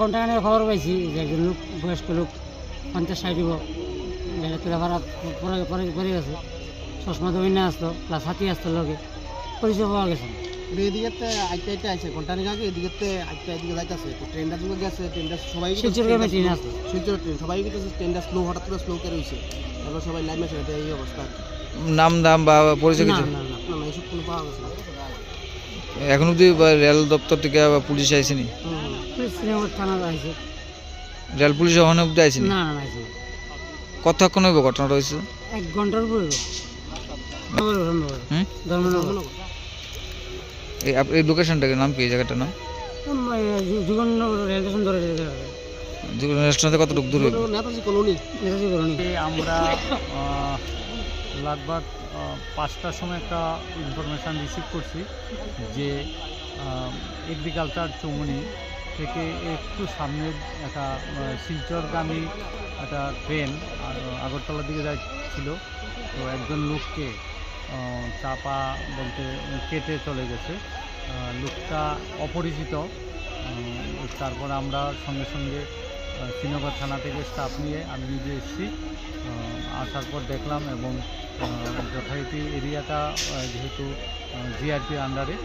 ঘন্টাখানেক খবর পাইছি যে একজন লোক, বয়স্ক লোক 50-60 তুলে ভাড়া পরে গেছে। চশমা দই না আসতো, প্লাস হাতি আসতো লোকে, পরিচয় পাওয়া গেছে। এদিকে আইটা আছে ঘন্টাখানেক আগে এদিকে এদিকে যাইতেছে ট্রেনটা যুগে গেছে, ট্রেনটা সবাই শিলচর গ্রামে ট্রেন আছে, শিলচর ট্রেন সবাই গেছে, ট্রেনটা স্লো হঠাৎ করে স্লো করে রয়েছে, তারপর সবাই লাইন মেশে এই অবস্থা। নাম দাম বা পরিচয় কিছু না এসব কোনো পাওয়া গেছে না এখন অব্দি? রেল দপ্তর থেকে বা পুলিশ আইসিনি? শ্রীনগর থানা আছে। রেল পুলিশ ওখানে অব্দি আইসিনি? না আছে। কতক্ষণ হইব ঘটনাটা হয়েছে? 1 ঘন্টার উপরে ধর্মনগর। এই লোকেশনটাকে নাম কি, এই জায়গাটার নাম? যুগনগর রেল স্টেশন ধরে রেস্টুরেন্ট থেকে কতটুকু দূর হইব? নেতাজি কলোনি। আমরা লাগভাগ 5টার সময় একটা ইনফরমেশান রিসিভ করছি যে এগ্রিকালচার চৌমনি থেকে একটু সামনের একটা শিলচরগামী একটা ট্রেন আগরতলার দিকে যাচ্ছিল। তো একজন লোককে চাপা বলতে কেটে চলে গেছে। লোকটা অপরিচিত। তারপর আমরা সঙ্গে সঙ্গে শ্রীনগর থানা থেকে স্টাফ নিয়ে আমি নিজে এসেছি। আসার পর দেখলাম এবং যথারীতি এরিয়াটা যেহেতু জিআরপির আন্ডারে,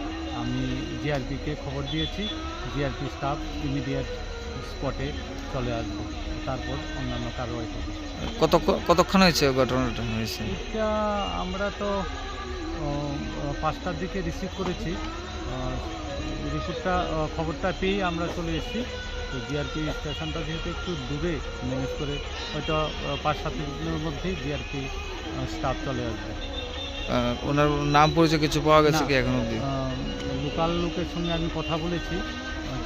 আমি জিআরপিকে খবর দিয়েছি। জিআরপি স্টাফ ইমিডিয়েট স্পটে চলে আসবে, তারপর অন্যান্য কারোয়াই করবে। কতক্ষণ হয়েছে ঘটনাটা হয়েছে? এটা আমরা তো 5টার দিকে রিসিভ করেছি। খবরটা পেয়েই আমরা চলে এসেছি। তো জিআরপি স্টেশনটা যেহেতু একটু দূরে, ম্যানেজ করে হয়তো 5-7 দিনের মধ্যেই জিআরপি স্টাফ চলে আসবে। ওনার নাম পরিচয় কিছু পাওয়া গেছে কি এখন অবধি? লোকাল লোকের সঙ্গে আমি কথা বলেছি,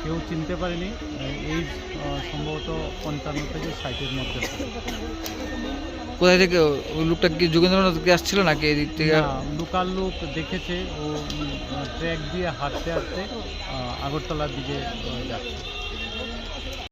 কেউ চিনতে পারেনি। এই সম্ভবত 55 থেকে 60-এর মধ্যে। কোথায় থেকে? ওই লোকটা কি যোগেন্দ্রনাথ থেকে আসছিল নাকি এই দিক থেকে? লোকাল লোক দেখেছে ও ট্র্যাক দিয়ে হাঁটতে হাঁটতে আগরতলার দিকে যাচ্ছে।